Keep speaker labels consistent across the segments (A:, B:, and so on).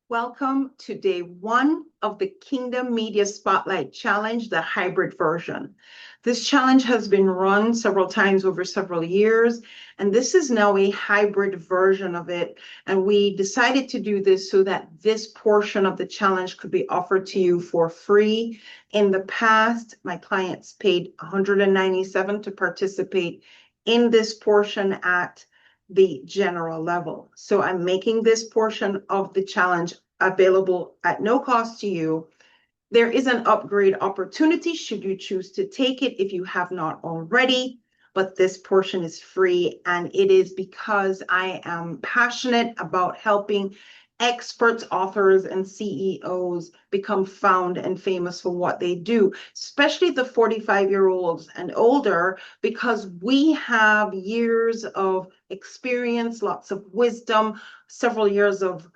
A: Welcome to day one of the Kingdom Media Spotlight Challenge, the hybrid version. This challenge has been run several times over several years, and this is now a hybrid version of it. And we decided to do this so that this portion of the challenge could be offered to you for free. In the past, my clients paid $197 to participate in this portion at the general level. So I'm making this portion of the challenge available at no cost to you. There is an upgrade opportunity should you choose to take it if you have not already, but this portion is free, and it is because I am passionate about helping experts, authors, and CEOs become found and famous for what they do, especially the 45-year-olds and older, because we have years of experience, lots of wisdom, several years of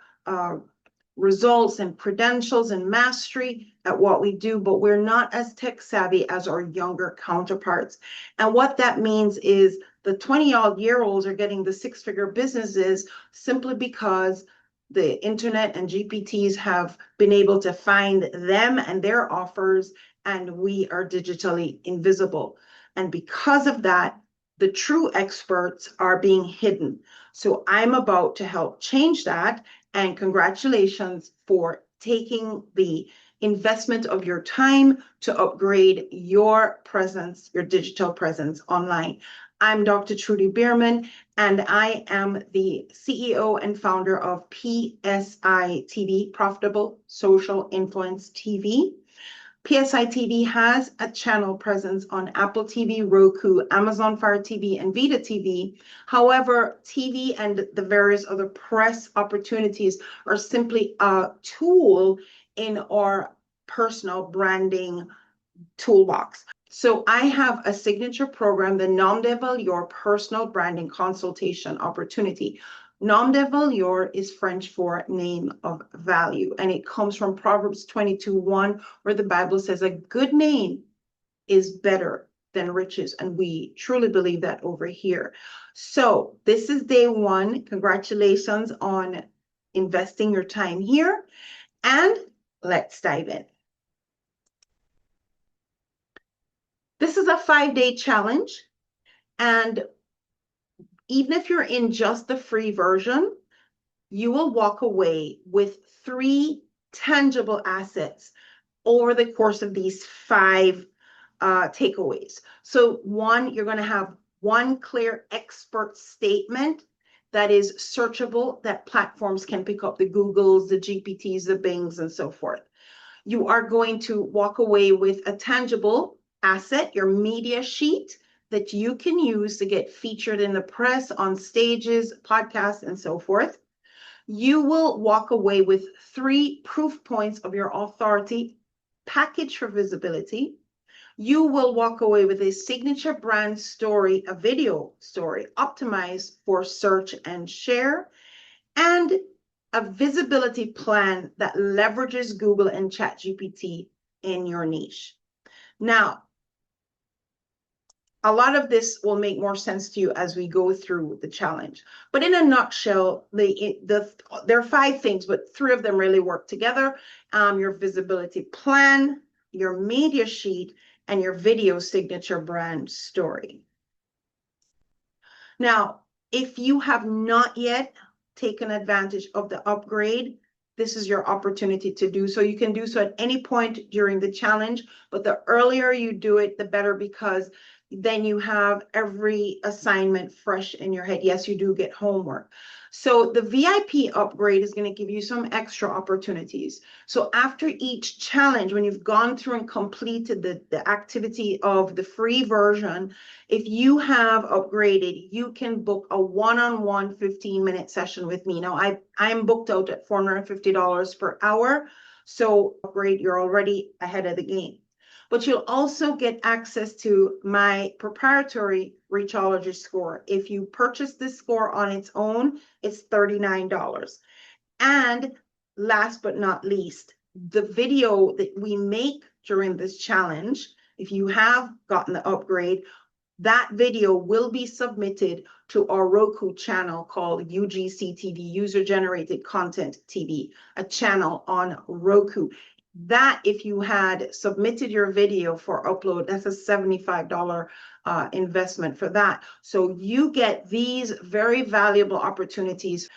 A: results and credentials and mastery at what we do, but we're not as tech savvy as our younger counterparts. And what that means is the 20-year-olds are getting the six-figure businesses simply because the internet and GPTs have been able to find them and their offers, and we are digitally invisible. And because of that, the true experts are being hidden. So I'm about to help change that. And congratulations for taking the investment of your time to upgrade your presence, your digital presence online. I'm Dr. Trudy Beerman, and I am the CEO and founder of PSI TV, Profitable Social Influence TV. PSI TV has a channel presence on Apple TV, Roku, Amazon Fire TV, and Vita TV. However, TV and the various other press opportunities are simply a tool in our personal branding toolbox. So I have a signature program, the Nom de Valeur Personal Branding Consultation Opportunity. Nom de valeur is French for name of value, and it comes from Proverbs 22:1, where the Bible says a good name is better than riches, and we truly believe that over here. So this is day one. Congratulations on investing your time here, and let's dive in. This is a 5-day challenge, and even if you're in just the free version, you will walk away with 3 tangible assets over the course of these 5 takeaways. So 1, you're going to have 1 clear expert statement that is searchable, that platforms can pick up, the Googles, the GPTs, the Bings, and so forth. You are going to walk away with a tangible asset, your media sheet, that you can use to get featured in the press, on stages, podcasts, and so forth. You will walk away with 3 proof points of your authority package for visibility. You will walk away with a signature brand story, a video story optimized for search and share, and a visibility plan that leverages Google and ChatGPT in your niche. Now, a lot of this will make more sense to you as we go through the challenge. But in a nutshell, there are 5 things, but 3 of them really work together. Your visibility plan, your media sheet, and your video signature brand story. Now, if you have not yet taken advantage of the upgrade, this is your opportunity to do so. You can do so at any point during the challenge, but the earlier you do it, the better, because then you have every assignment fresh in your head. Yes, you do get homework. So the VIP upgrade is going to give you some extra opportunities. So after each challenge, when you've gone through and completed the activity of the free version, if you have upgraded, you can book a one-on-one 15-minute session with me. Now, I'm booked out at $450 per hour. So upgrade, you're already ahead of the game. But you'll also get access to my proprietary Reachology score. If you purchase this score on its own, it's $39. And last but not least, the video that we make during this challenge, if you have gotten the upgrade, that video will be submitted to our Roku channel called UGC TV, User Generated Content TV, a channel on Roku. That, if you had submitted your video for upload, that's a $75 investment for that. So you get these very valuable opportunities,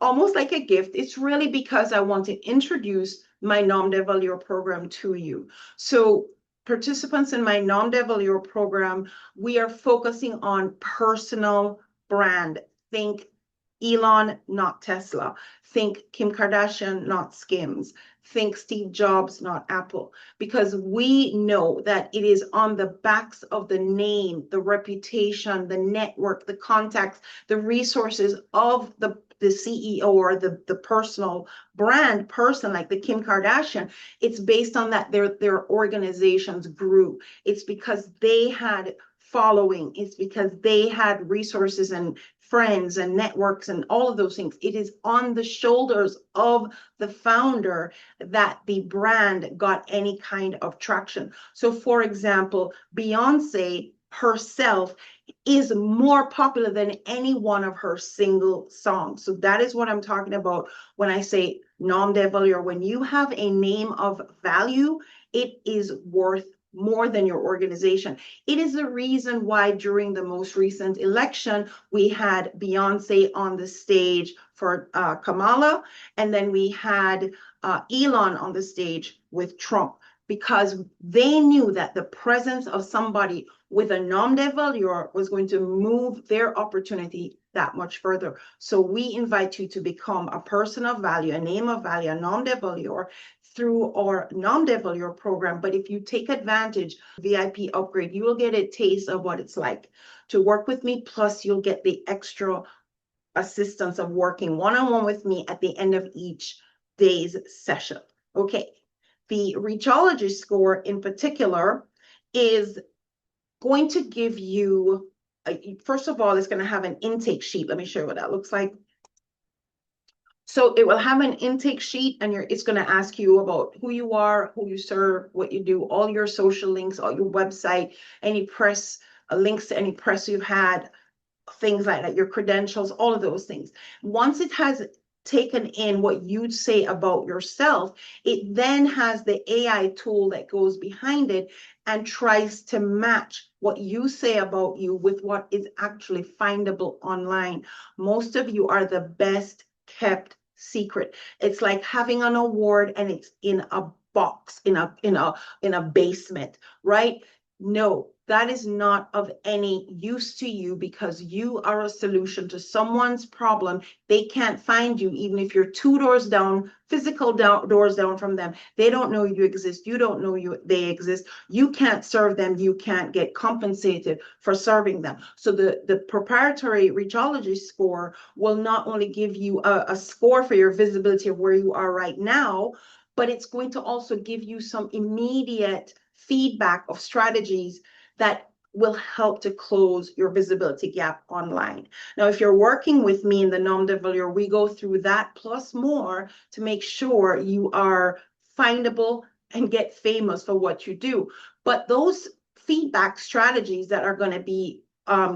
A: almost like a gift. It's really because I want to introduce my Nom de Valeur program to you. So participants in my Nom de Valeur program, we are focusing on personal brand. Think Elon, not Tesla. Think Kim Kardashian, not Skims. Think Steve Jobs, not Apple. Because we know that it is on the backs of the name, the reputation, the network, the contacts, the resources of the CEO or the personal brand person, like the Kim Kardashian. It's based on that their organizations grew. It's because they had following. It's because they had resources and friends and networks and all of those things. It is on the shoulders of the founder that the brand got any kind of traction. So for example, Beyonce herself is more popular than any one of her single songs. So that is what I'm talking about when I say nom de valeur. When you have a name of value, it is worth more than your organization. It is the reason why during the most recent election, we had Beyonce on the stage for Kamala, and then we had Elon on the stage with Trump, because they knew that the presence of somebody with a nom de valeur was going to move their opportunity that much further. So we invite you to become a person of value, a name of value, a nom de valeur through our nom de valeur program. But if you take advantage of VIP upgrade, you will get a taste of what it's like to work with me. Plus you'll get the extra assistance of working one-on-one with me at the end of each day's session. Okay. The Reachology score in particular is going to give you, first of all, it's going to have an intake sheet. Let me show you what that looks like. So it will have an intake sheet, and it's going to ask you about who you are, who you serve, what you do, all your social links, all your website, any press, links to any press you've had, things like that, your credentials, all of those things. Once it has taken in what you'd say about yourself, it then has the AI tool that goes behind it and tries to match what you say about you with what is actually findable online. Most of you are the best kept secret. It's like having an award and it's in a box, in a basement, right? No, that is not of any use to you, because you are a solution to someone's problem. They can't find you, even if you're 2 doors down, doors down from them. They don't know you exist. You don't know they exist. You can't serve them. You can't get compensated for serving them. So the proprietary Reachology score will not only give you a score for your visibility of where you are right now, but it's going to also give you some immediate feedback of strategies that will help to close your visibility gap online. Now, if you're working with me in the nom de valeur, we go through that plus more to make sure you are findable and get famous for what you do. But those feedback strategies that are going to be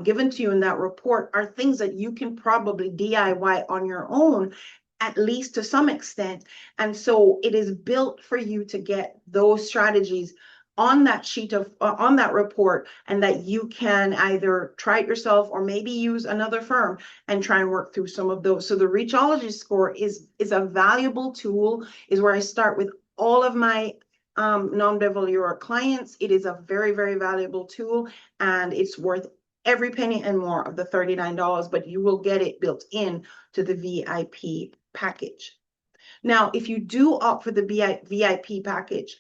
A: given to you in that report are things that you can probably DIY on your own, at least to some extent. And so it is built for you to get those strategies on that sheet of on that report, and that you can either try it yourself or maybe use another firm and try and work through some of those. So the Reachology score is a valuable tool, is where I start with all of my nom de valeur clients. It is a very, very valuable tool, and it's worth every penny and more of the $39, but you will get it built in to the VIP package. Now, if you do opt for the VIP package,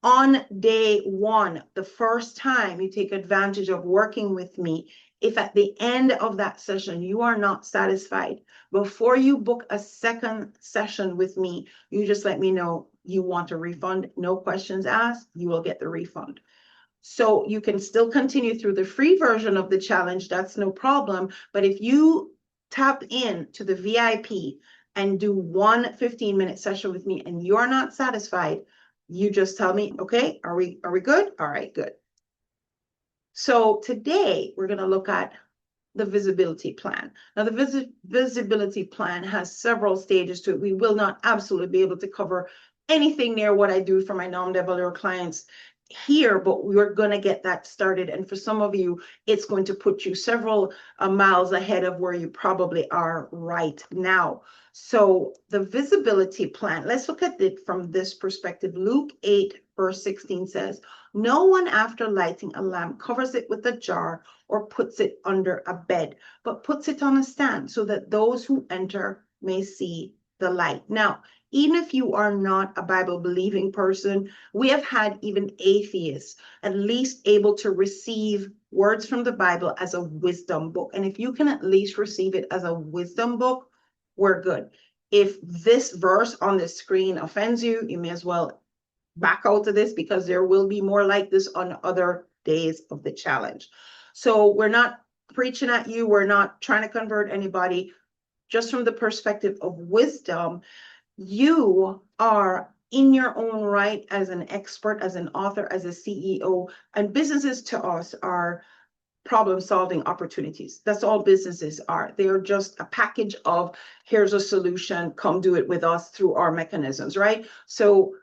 A: on day one, the first time you take advantage of working with me, if at the end of that session you are not satisfied, before you book a second session with me, you just let me know you want a refund. No questions asked, you will get the refund. So you can still continue through the free version of the challenge, that's no problem. But if you tap in to the VIP and do one 15-minute session with me and you're not satisfied, you just tell me, okay, are we good? All right, good. So today we're going to look at the visibility plan. Now, the visibility plan has several stages to it. We will not absolutely be able to cover anything near what I do for my non-developer clients here, but we're going to get that started. And for some of you, it's going to put you several miles ahead of where you probably are right now. So the visibility plan, let's look at it from this perspective. Luke 8, verse 16 says, "No one after lighting a lamp covers it with a jar or puts it under a bed, but puts it on a stand so that those who enter may see the light." Now, even if you are not a Bible believing person, we have had even atheists at least able to receive words from the Bible as a wisdom book. And if you can at least receive it as a wisdom book, we're good. If this verse on the screen offends you, you may as well back out of this, because there will be more like this on other days of the challenge. So we're not preaching at you. We're not trying to convert anybody. Just from the perspective of wisdom, you are in your own right as an expert, as an author, as a CEO, and businesses to us are problem-solving opportunities. That's all businesses are. They are just a package of, here's a solution, come do it with us through our mechanisms, right? So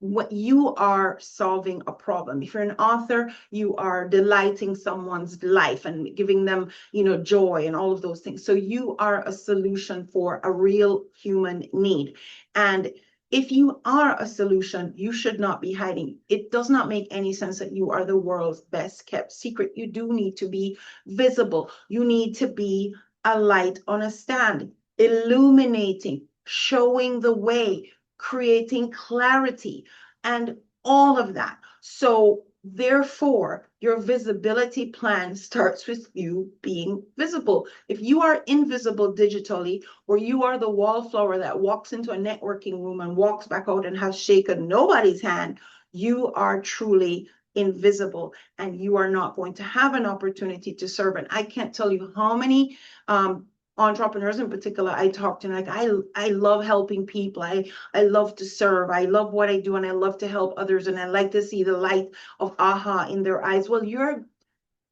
A: what you are solving a problem. If you're an author, you are delighting someone's life and giving them, joy and all of those things. So you are a solution for a real human need. And if you are a solution, you should not be hiding. It does not make any sense that you are the world's best kept secret. You do need to be visible. You need to be a light on a stand, illuminating, showing the way, creating clarity, and all of that. So therefore, your visibility plan starts with you being visible. If you are invisible digitally, or you are the wallflower that walks into a networking room and walks back out and has shaken nobody's hand, you are truly invisible, and you are not going to have an opportunity to serve. And I can't tell you how many entrepreneurs in particular I talk to, like, I love helping people. I love to serve. I love what I do, and I love to help others, and I like to see the light of aha in their eyes. Well,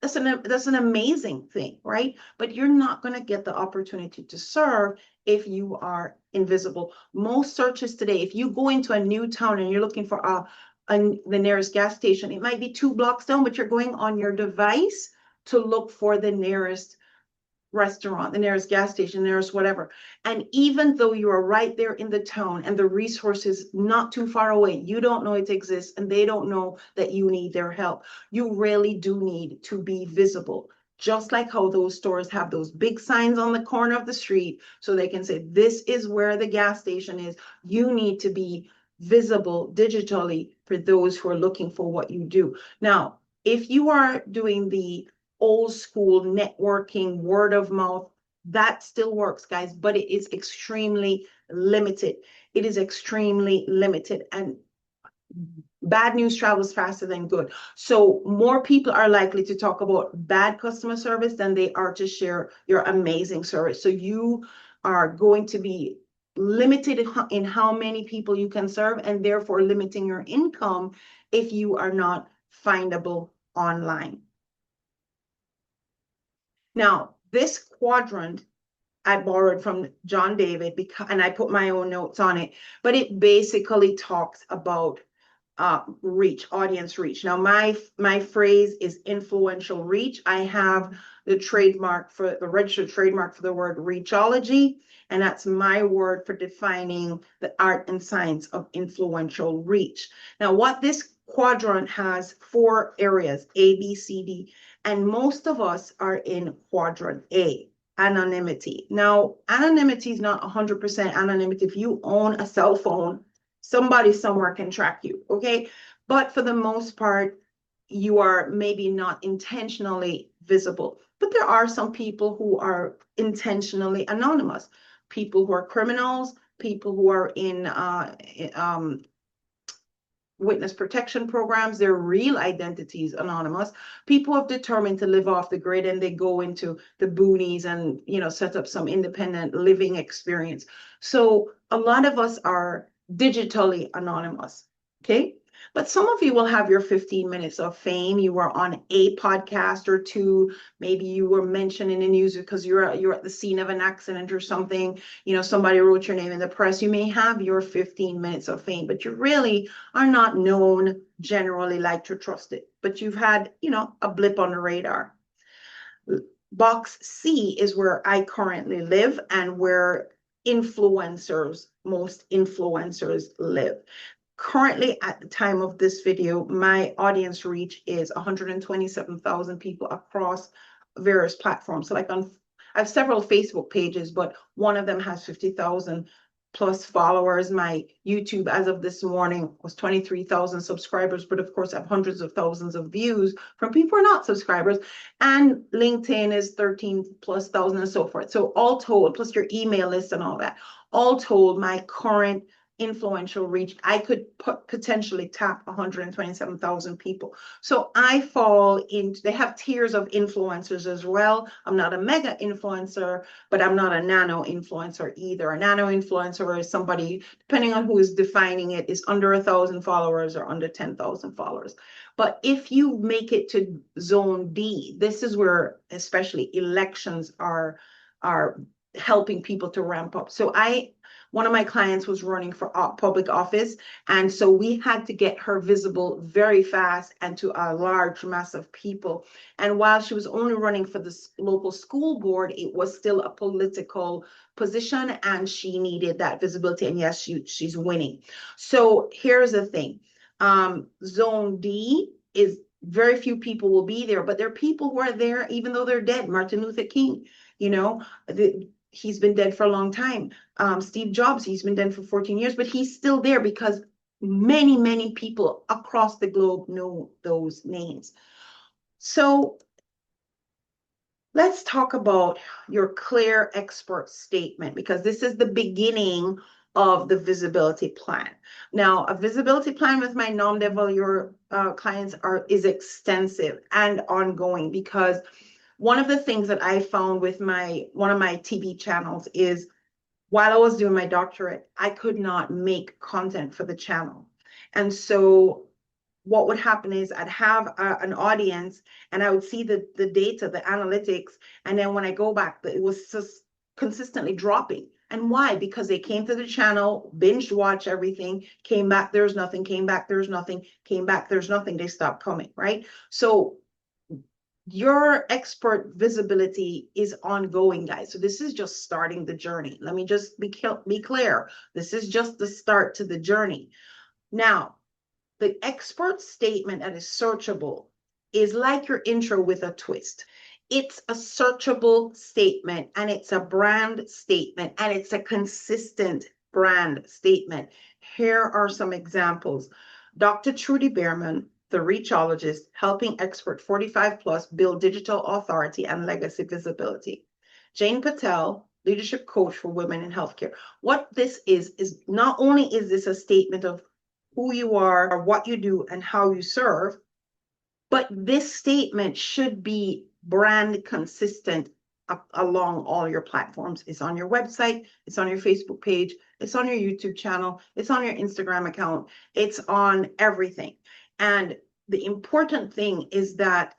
A: that's an amazing thing, right? But you're not going to get the opportunity to serve if you are invisible. Most searches today, if you go into a new town and you're looking for the nearest gas station, it might be 2 blocks down, but you're going on your device to look for the nearest restaurant, the nearest gas station, the nearest whatever. And even though you are right there in the town and the resource is not too far away, you don't know it exists, and they don't know that you need their help. You really do need to be visible. Just like how those stores have those big signs on the corner of the street so they can say, this is where the gas station is. You need to be visible digitally for those who are looking for what you do. Now, if you are doing the old school networking, word of mouth, that still works, guys, but it is extremely limited. It is extremely limited, and bad news travels faster than good. So more people are likely to talk about bad customer service than they are to share your amazing service. So you are going to be limited in how many people you can serve, and therefore limiting your income if you are not findable online. Now, this quadrant I borrowed from John David, and I put my own notes on it, but it basically talks about reach, audience reach. Now, my phrase is influential reach. I have the registered trademark for the word Reachology, and that's my word for defining the art and science of influential reach. Now, what this quadrant has 4 areas, A, B, C, D, and most of us are in quadrant A, anonymity. Now, anonymity is not 100% anonymity. If you own a cell phone, somebody somewhere can track you, okay? But for the most part, you are maybe not intentionally visible. But there are some people who are intentionally anonymous. People who are criminals, people who are in witness protection programs, their real identities anonymous. People have determined to live off the grid, and they go into the boonies and set up some independent living experience. So a lot of us are digitally anonymous, okay? But some of you will have your 15 minutes of fame. You were on a podcast or two. Maybe you were mentioned in the news because you're at the scene of an accident or something. Somebody wrote your name in the press. You may have your 15 minutes of fame, but you really are not known, generally liked or trusted. But you've had, a blip on the radar. Box C is where I currently live and where most influencers live. Currently, at the time of this video, my audience reach is 127,000 people across various platforms. So I have several Facebook pages, but one of them has 50,000 plus followers. My YouTube, as of this morning, was 23,000 subscribers, but of course I have hundreds of thousands of views from people who are not subscribers. And LinkedIn is 13 plus thousand and so forth. So all told, plus your email list and all that, all told, my current influential reach, I could potentially tap 127,000 people. So I fall into, they have tiers of influencers as well. I'm not a mega influencer, but I'm not a nano influencer either. A nano influencer is somebody, depending on who is defining it, is under 1,000 followers or under 10,000 followers. But if you make it to zone D, this is where especially elections are helping people to ramp up. So one of my clients was running for public office, and so we had to get her visible very fast and to a large mass of people. And while she was only running for the local school board, it was still a political position, and she needed that visibility. And yes, she's winning. So here's the thing. Zone D is very few people will be there, but there are people who are there even though they're dead. Martin Luther King, he's been dead for a long time. Steve Jobs, he's been dead for 14 years, but he's still there because many, many people across the globe know those names. So let's talk about your clear expert statement, because this is the beginning of the visibility plan. Now, a visibility plan with my non-devel clients is extensive and ongoing, because one of the things that I found with one of my TV channels is, while I was doing my doctorate, I could not make content for the channel. And so what would happen is I'd have an audience and I would see the data, the analytics. And then when I go back, it was just consistently dropping. And why? Because they came to the channel, binged watch everything, came back, there's nothing, came back, there's nothing, came back, there's nothing, they stopped coming, right? So your expert visibility is ongoing, guys. So this is just starting the journey. Let me just be clear. This is just the start to the journey. Now, the expert statement that is searchable is like your intro with a twist. It's a searchable statement, and it's a brand statement, and it's a consistent brand statement. Here are some examples. Dr. Trudy Beerman, the Reachologist, helping expert 45 plus build digital authority and legacy visibility. Jane Patel, leadership coach for women in healthcare. What this is not only is this a statement of who you are, or what you do, and how you serve, but this statement should be brand consistent along all your platforms. It's on your website, it's on your Facebook page, it's on your YouTube channel, it's on your Instagram account, it's on everything. And the important thing is that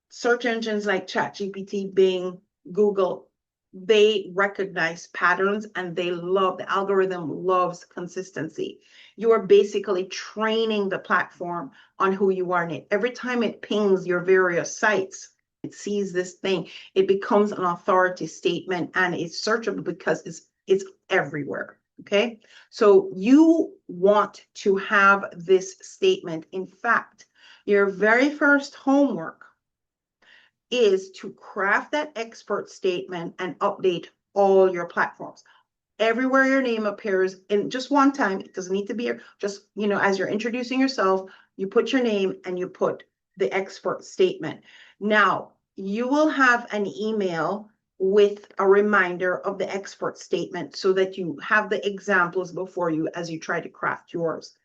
A: search engines like ChatGPT, Bing, Google, they recognize patterns, and the algorithm loves consistency. You are basically training the platform on who you are in it. Every time it pings your various sites, it sees this thing, it becomes an authority statement, and it's searchable because it's everywhere. Okay, so you want to have this statement. In fact, your very first homework is to craft that expert statement and update all your platforms. Everywhere your name appears, in just one time, it doesn't need to be just, as you're introducing yourself, you put your name and you put the expert statement. Now, you will have an email with a reminder of the expert statement so that you have the examples before you as you try to craft yours.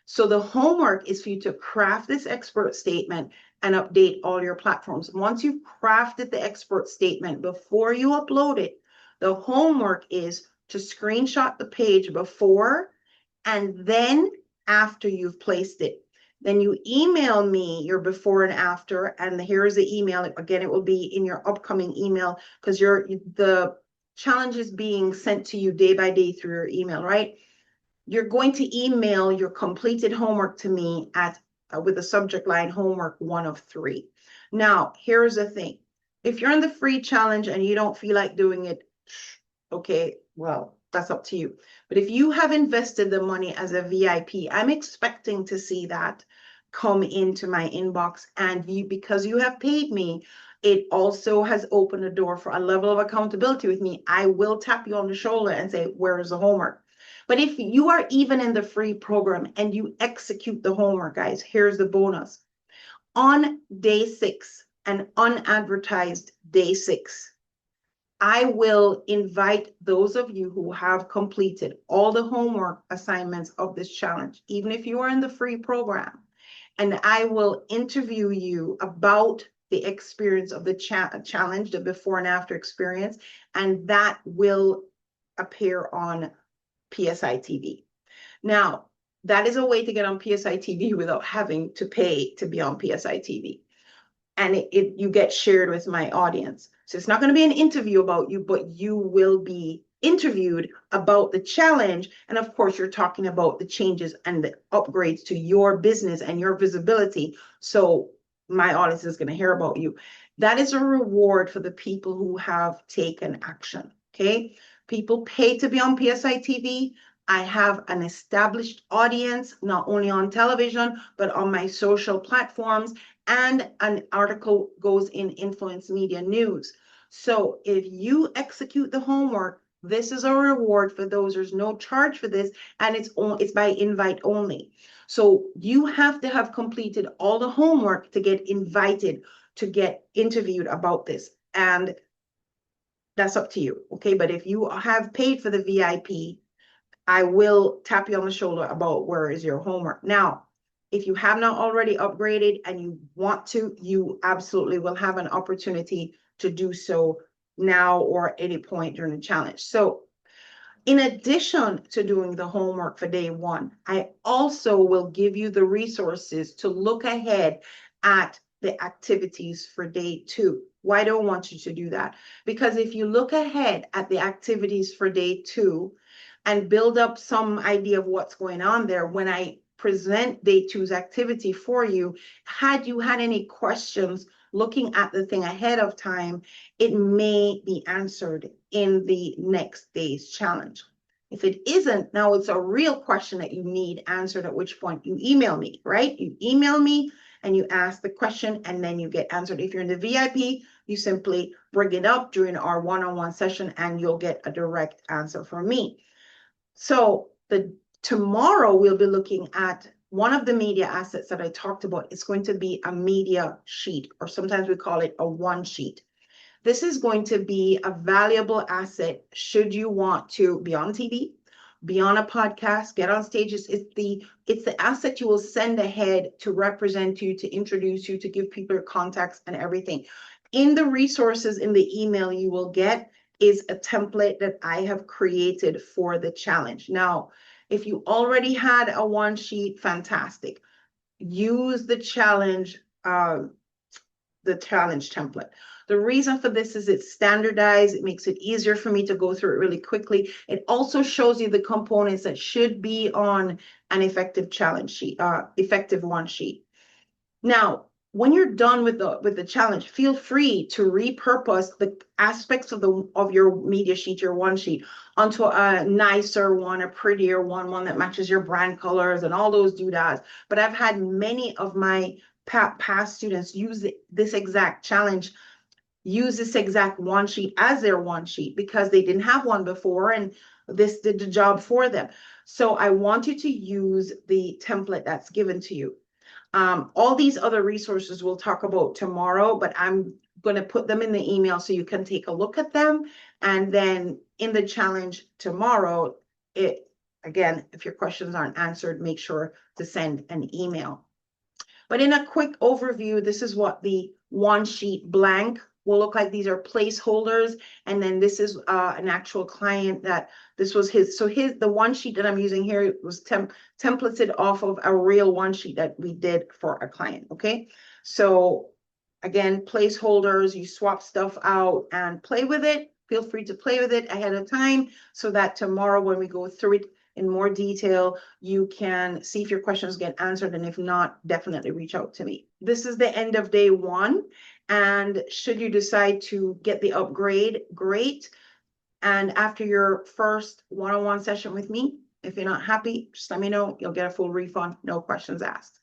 A: So the homework is for you to craft this expert statement and update all your platforms. Once you've crafted the expert statement, before you upload it, the homework is to screenshot the page before and then after you've placed it. Then you email me your before and after, and here's the email. Again, it will be in your upcoming email because the challenge is being sent to you day by day through your email, right? You're going to email your completed homework to me with the subject line homework 1 of 3. Now, here's the thing. If you're in the free challenge and you don't feel like doing it, okay, well, that's up to you. But if you have invested the money as a VIP, I'm expecting to see that come into my inbox, and because you have paid me, it also has opened a door for a level of accountability with me. I will tap you on the shoulder and say, where is the homework? But if you are even in the free program and you execute the homework, guys, here's the bonus. On day 6, an unadvertised day 6, I will invite those of you who have completed all the homework assignments of this challenge, even if you are in the free program, and I will interview you about the experience of the challenge, the before and after experience, and that will appear on PSI TV. Now, that is a way to get on PSI TV without having to pay to be on PSI TV. And you get shared with my audience. So it's not going to be an interview about you, but you will be interviewed about the challenge. And of course, you're talking about the changes and the upgrades to your business and your visibility. So my audience is going to hear about you. That is a reward for the people who have taken action. Okay. People pay to be on PSI TV. I have an established audience, not only on television, but on my social platforms, and an article goes in Influence Media News. So if you execute the homework, this is a reward for those. There's no charge for this, and it's by invite only. So you have to have completed all the homework to get invited, to get interviewed about this. And that's up to you, okay? But if you have paid for the VIP, I will tap you on the shoulder about where is your homework. Now, if you have not already upgraded and you want to, you absolutely will have an opportunity to do so now or any point during the challenge. So in addition to doing the homework for day 1, I also will give you the resources to look ahead at the activities for day 2. Why do I want you to do that? Because if you look ahead at the activities for day 2 and build up some idea of what's going on there, when I present day 2's activity for you, had you had any questions looking at the thing ahead of time, it may be answered in the next day's challenge. If it isn't, now it's a real question that you need answered, at which point you email me, right? You email me and you ask the question and then you get answered. If you're in the VIP, you simply bring it up during our one-on-one session and you'll get a direct answer from me. So tomorrow we'll be looking at one of the media assets that I talked about. It's going to be a media sheet, or sometimes we call it a one sheet. This is going to be a valuable asset should you want to be on TV, be on a podcast, get on stages. It's the asset you will send ahead to represent you, to introduce you, to give people your contacts and everything. In the resources in the email you will get is a template that I have created for the challenge. Now, if you already had a one sheet, fantastic. Use the challenge template. The reason for this is it's standardized. It makes it easier for me to go through it really quickly. It also shows you the components that should be on an effective challenge sheet, effective one sheet. Now, when you're done with the challenge, feel free to repurpose the aspects of your media sheet, your one sheet, onto a nicer one, a prettier one that matches your brand colors and all those doodads. But I've had many of my past students use this exact challenge, use this exact one sheet as their one sheet because they didn't have one before and this did the job for them. So I want you to use the template that's given to you. All these other resources we'll talk about tomorrow, but I'm going to put them in the email so you can take a look at them. And then in the challenge tomorrow, again, if your questions aren't answered, make sure to send an email. But in a quick overview, this is what the one sheet blank will look like these are placeholders. And then this is an actual client that this was his. So the one sheet that I'm using here was templated off of a real one sheet that we did for a client. Okay. So again, placeholders, you swap stuff out and play with it. Feel free to play with it ahead of time so that tomorrow when we go through it in more detail, you can see if your questions get answered. And if not, definitely reach out to me. This is the end of day one. And should you decide to get the upgrade, great. And after your first one-on-one session with me, if you're not happy, just let me know. You'll get a full refund, no questions asked.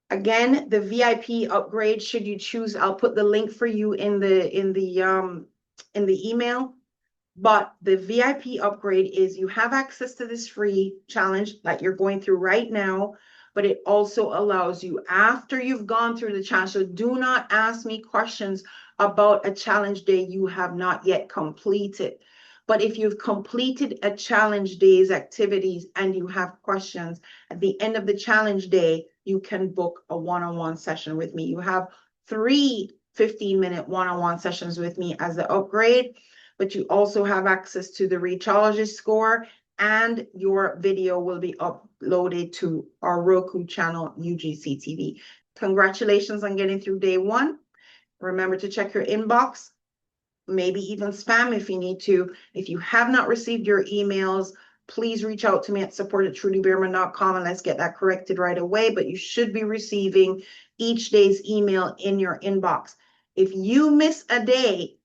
A: Again, the VIP upgrade, should you choose, I'll put the link for you in the email. But the VIP upgrade is you have access to this free challenge that you're going through right now, but it also allows you after you've gone through the challenge. So do not ask me questions about a challenge day you have not yet completed. But if you've completed a challenge day's activities and you have questions, at the end of the challenge day, you can book a one-on-one session with me. You have 3 15-minute one-on-one sessions with me as the upgrade, but you also have access to the Reachology score, and your video will be uploaded to our Roku channel, UGC TV. Congratulations on getting through day one. Remember to check your inbox, maybe even spam if you need to. If you have not received your emails, please reach out to me at support@trudybeerman.com and let's get that corrected right away. But you should be receiving each day's email in your inbox. If you miss a day,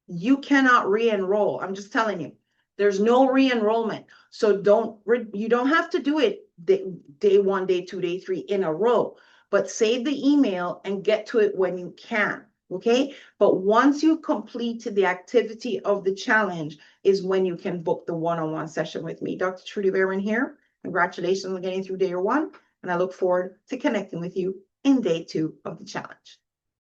A: you cannot re-enroll. I'm just telling you, there's no re-enrollment. So you don't have to do it day 1, day 2, day 3 in a row, but save the email and get to it when you can. Okay. But once you completed the activity of the challenge is when you can book the one-on-one session with me. Dr. Trudy Beerman here. Congratulations on getting through day 1. And I look forward to connecting with you in day 2 of the challenge.